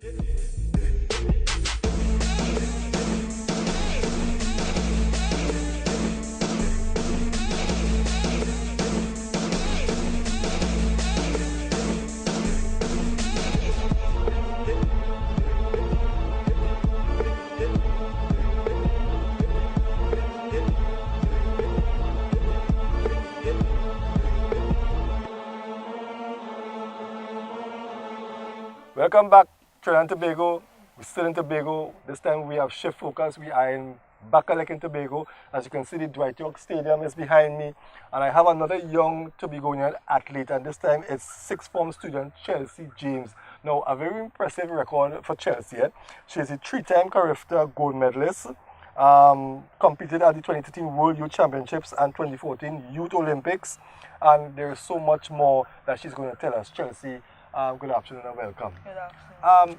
Welcome back, Trinidad and Tobago. We're still in Tobago. This time we have shift focus. We are in Bakalek in Tobago. As you can see, the Dwight York Stadium is behind me. And I have another young Tobagonian athlete, and this time it's sixth form student Chelsea James. Now, a very impressive record for Chelsea. She's a three-time Carifta gold medalist. Competed at the 2013 World Youth Championships and 2014 Youth Olympics. And there's so much more that she's going to tell us. Chelsea, good afternoon and welcome. Good afternoon.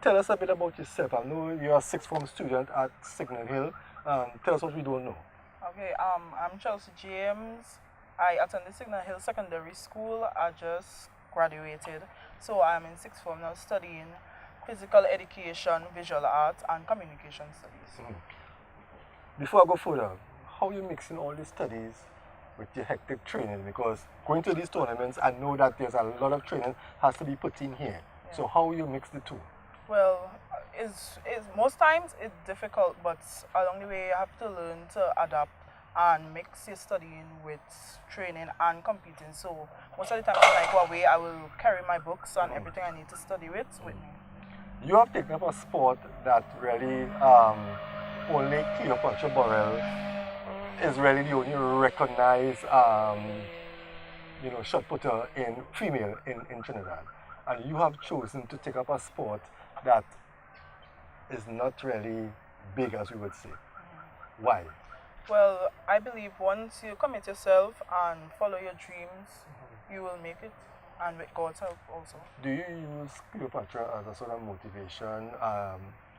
Tell us a bit about yourself. I know you're a sixth form student at Signal Hill. Tell us what we don't know. Okay, I'm Chelsea James. I attended Signal Hill Secondary School. I just graduated. So I'm in sixth form now studying physical education, visual arts, and communication studies. Before I go further, how are you mixing all these studies with your hectic training? Because going to these tournaments, I know that there's a lot of training has to be put in here. Yeah. So how you mix the two? Well, it's most times it's difficult, but along the way you have to learn to adapt and mix your studying with training and competing. So most of the time when I go away, I will carry my books and everything I need to study with me. You have taken up a sport that really only Cleopatra Burrell is really the only recognized shot putter in female in Trinidad. And you have chosen to take up a sport that is not really big, as we would say. Why? Well, I believe once you commit yourself and follow your dreams, you will make it, and with God's help also. Do you use Cleopatra as a sort of motivation?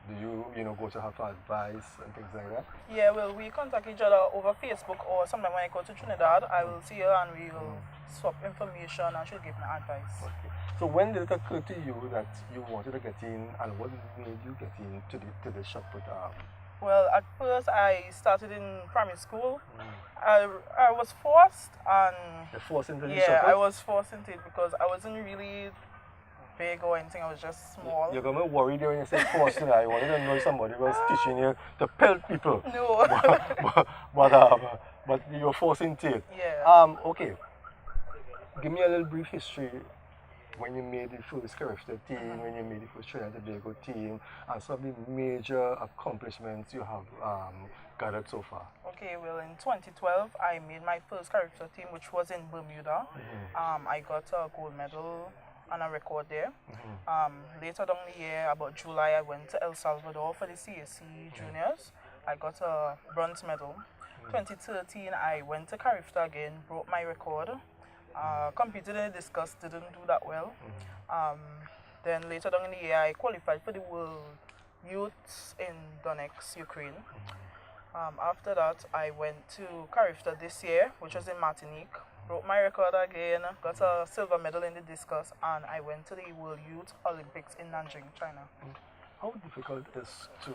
Do you go to her for advice and things like that? Yeah, well, we contact each other over Facebook, or sometimes when I go to Trinidad, I will see her and we will swap information and she'll give me advice. Okay. So when did it occur to you that you wanted to get in, and what made you get into the shot put? Well, at first I started in primary school. I was forced, and you're forced into the yeah, shot put? I was forced into it because I wasn't really big or anything. I was just small. You're gonna worry there when you say forced. I wanted to know somebody was teaching you to pelt people. No. but you were forced into it. Yeah. Okay. Give me a little brief history. When you made the first Carifta team, when you made the first Trinidad and Tobago team, and some of the major accomplishments you have gathered so far. Okay, well, in 2012, I made my first Carifta team, which was in Bermuda. I got a gold medal and a record there. Later down the year, about July, I went to El Salvador for the CAC Juniors. I got a bronze medal. 2013, I went to Carifta again, broke my record. Competed in the discus, didn't do that well. Then later down in the year, I qualified for the World Youths in Donetsk, Ukraine. After that, I went to Carifta this year, which was in Martinique. Broke my record again, got a silver medal in the discus, and I went to the World Youth Olympics in Nanjing, China. How difficult is it to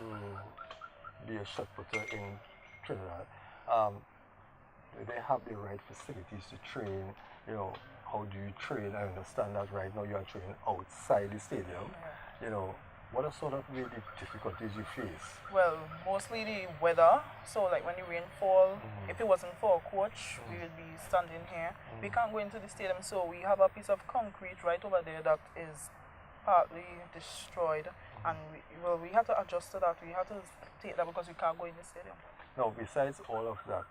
be a shot putter in Trinidad? Do they have the right facilities to train? How do you train? I understand that right now you are training outside the stadium. Yeah. What are sort of really difficulties you face? Well, mostly the weather. So like when the rain fall, if it wasn't for a coach, we would be standing here. We can't go into the stadium, so we have a piece of concrete right over there that is partly destroyed. And we have to adjust to that. We have to take that because we can't go in the stadium. Now, besides all of that,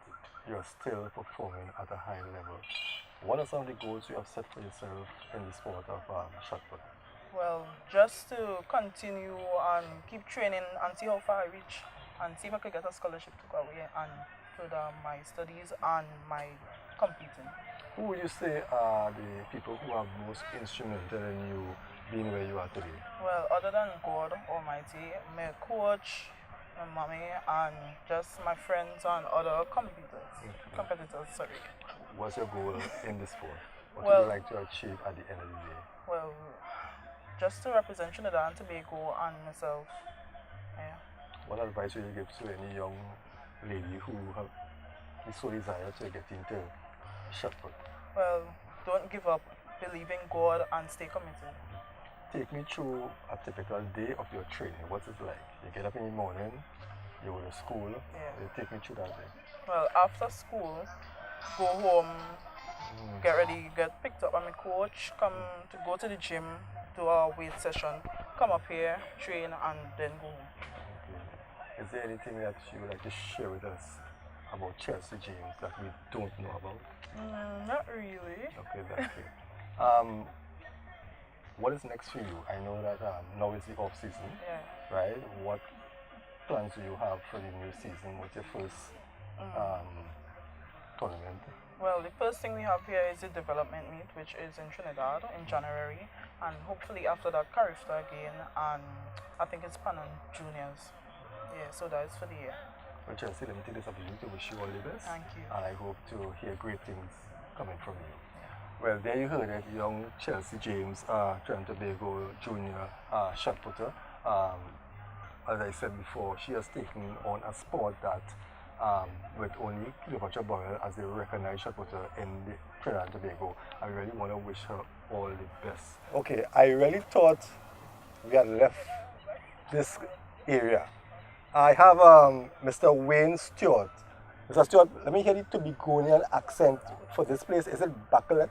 you're still performing at a high level. What are some of the goals you have set for yourself in the sport of shot put? Well, just to continue and keep training and see how far I reach, and see if I could get a scholarship to go away and further my studies and my competing. Who would you say are the people who are most instrumental in you being where you are today? Well, other than God Almighty, my coach, my mommy, and just my friends and other competitors. Sorry. What's your goal in this sport? What well, would you like to achieve at the end of the day? Well, just to represent Trinidad and Tobago and myself. Yeah. What advice would you give to any young lady who is so desire to get into shot put? Well, don't give up. Believe in God and stay committed. Take me through a typical day of your training. What's it like? You get up in the morning, you go to school. Yeah. You take me through that day. Well, after school, go home, get ready, get picked up by my coach, come to go to the gym, do a weight session, come up here, train, and then go home. Okay. Is there anything that you would like to share with us about Chelsea James that we don't know about? Not really. Okay, that's it. What is next for you? I know that now is the off season, Yeah. right? What plans do you have for the new season? What's your first tournament? Well, the first thing we have here is the development meet, which is in Trinidad in January, and hopefully after that, Carifta again, and I think it's Pan and Juniors. Yeah, so that is for the year. Well, Chelsea, let me take this opportunity to wish you all the best. Thank you. And I hope to hear great things coming from you. Well, there you heard it, young Chelsea James, Trinidad and Tobago junior shot putter. As I said before, she has taken on a sport that, with only Cleopatra Boyle as the recognized shot putter in the Trinidad and Tobago, I really want to wish her all the best. Okay, I really thought we had left this area. I have Mr. Wayne Stewart. Mr. Stewart, let me hear the Tobagonian accent for this place. Is it Bacolet?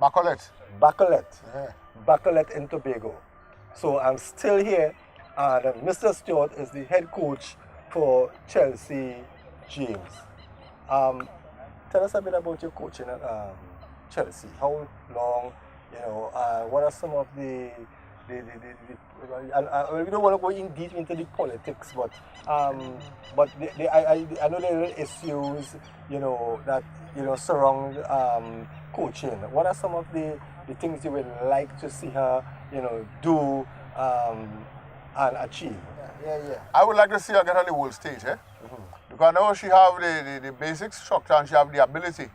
Bacolet. Bacolet. Yeah. Bacolet in Tobago. So I'm still here, and Mr. Stewart is the head coach for Chelsea James. Tell us a bit about your coaching at Chelsea. How long, what are some of the we don't want to go in deep into the politics, but I know there are issues, that surround coaching. What are some of the things you would like to see her, do and achieve? Yeah. I would like to see her get on the world stage, because now she have the basic structure and she have the ability,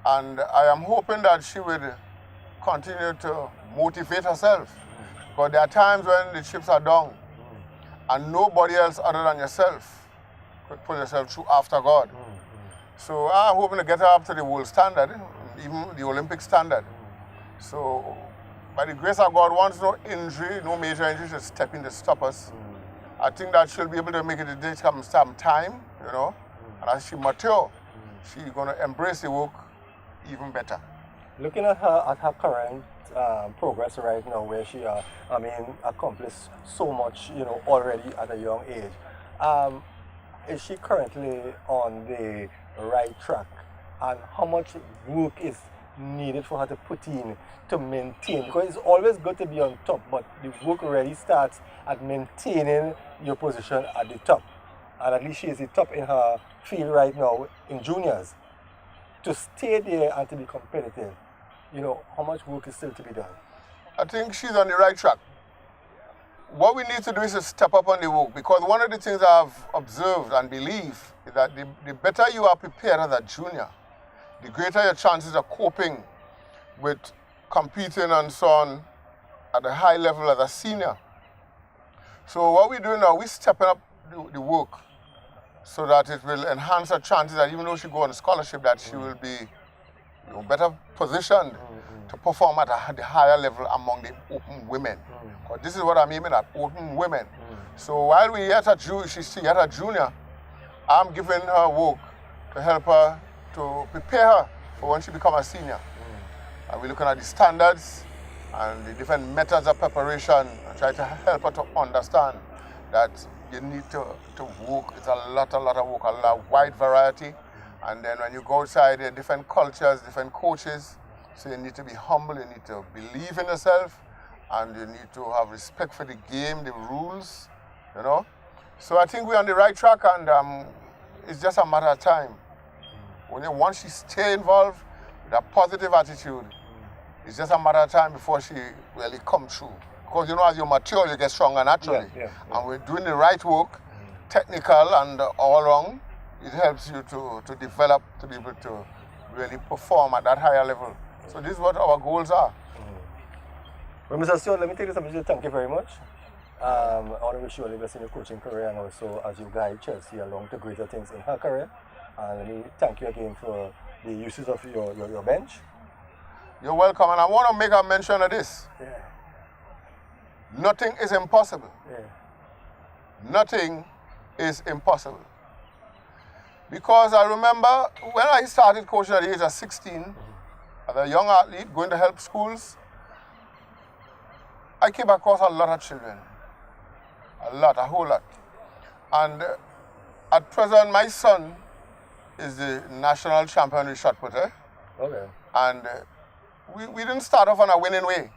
and I am hoping that she will continue to motivate herself. Because there are times when the chips are down and nobody else other than yourself could pull yourself through after God. So I'm hoping to get her up to the world standard, even the Olympic standard. So by the grace of God, once no injury, no major injury should step in to stop us, I think that she'll be able to make it a day come some time, and as she mature, she's going to embrace the work even better. Looking at her current progress right now, where she accomplished so much, already at a young age. Is she currently on the right track? And how much work is needed for her to put in to maintain? Because it's always good to be on top, but the work really starts at maintaining your position at the top. And at least she is the top in her field right now in juniors. To stay there and to be competitive, how much work is still to be done? I think she's on the right track. What we need to do is to step up on the work, because one of the things I've observed and believe is that the better you are prepared as a junior, the greater your chances of coping with competing and so on at a high level as a senior. So what we're doing now, we're stepping up the work so that it will enhance her chances that even though she go on scholarship, that she will be better positioned to perform at the higher level among the open women. Because this is what I'm aiming at, open women. So while she's yet a junior, I'm giving her work to help her, to prepare her for when she becomes a senior. And we're looking at the standards and the different methods of preparation and try to help her to understand that you need to work. It's a lot of work, a wide variety. And then when you go outside, there are different cultures, different coaches. So you need to be humble, you need to believe in yourself, and you need to have respect for the game, the rules, So I think we're on the right track, and it's just a matter of time. Once she stay involved with a positive attitude, it's just a matter of time before she really come through. Because as you mature, you get stronger naturally. Yeah. And we're doing the right work, technical and all along. It helps you to develop, to be able to really perform at that higher level. So this is what our goals are. Well, Mr. Stewart, let me take this opportunity to thank you very much. I want to wish you all the best in your coaching career and also as you guide Chelsea along to greater things in her career. And let me thank you again for the uses of your bench. You're welcome, and I want to make a mention of this. Yeah. Nothing is impossible. Yeah. Nothing is impossible. Because I remember when I started coaching at the age of 16, as a young athlete going to help schools, I came across a lot of children. A whole lot. And at present, my son is the national champion in shot putter. Okay. And we didn't start off on a winning way.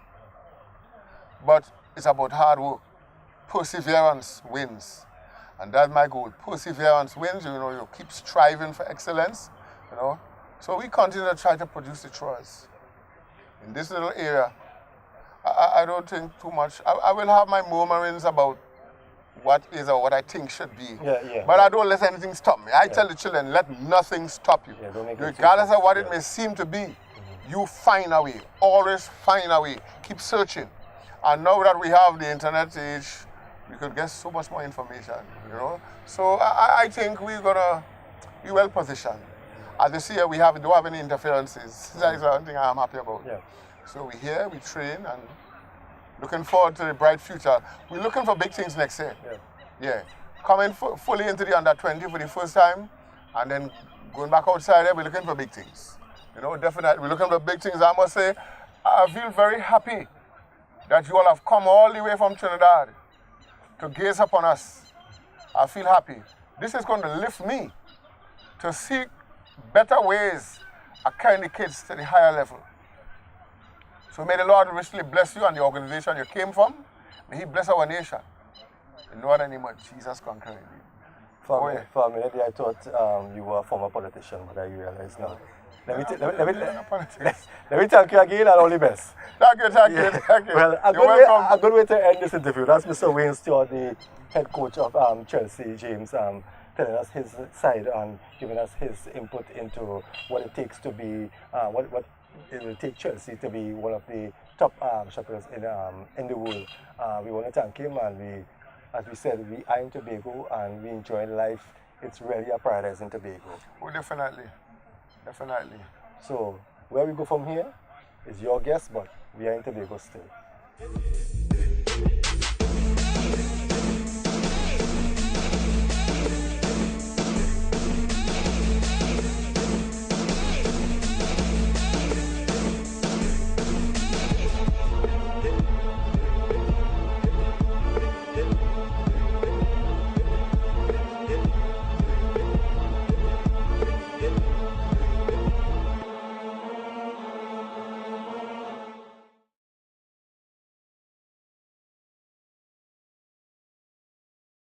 But it's about hard work. Perseverance wins. And that's my goal. Perseverance wins. You know, you keep striving for excellence. You know. So we continue to try to produce the Troyes. In this little area, I don't think too much. I will have my murmurings about what is or what I think should be. But I don't let anything stop me. I tell the children, let nothing stop you. Regardless of what it may seem to be, you find a way. Always find a way. Keep searching. And now that we have the internet age, we could get so much more information, you know. So I think we're gonna be well positioned. As this year, we don't have any interferences. That is one thing I'm happy about. Yeah. So we're here, we train, and looking forward to the bright future. We're looking for big things next year. Yeah. Coming fully into the under-20 for the first time, and then going back outside there, we're looking for big things. You know, definitely, we're looking for big things. I must say, I feel very happy that you all have come all the way from Trinidad to gaze upon us. I feel happy. This is going to lift me to seek better ways of carrying the kids to the higher level. So may the Lord richly bless you and the organization you came from. May He bless our nation. In the name of Jesus conquering. For a minute, I thought you were a former politician, but I realize now. Let me thank you again and all the best. Thank you. Well, a good way to end this interview. That's Mr. Wayne Stewart, the head coach of Chelsea, James, telling us his side and giving us his input into what it takes to be, what it will take Chelsea to be one of the top shoppers in the world. We want to thank him, and as we said, we are in Tobago and we enjoy life. It's really a paradise in Tobago. Oh, definitely. Definitely. So, where we go from here is your guess, but we are in Tobago still.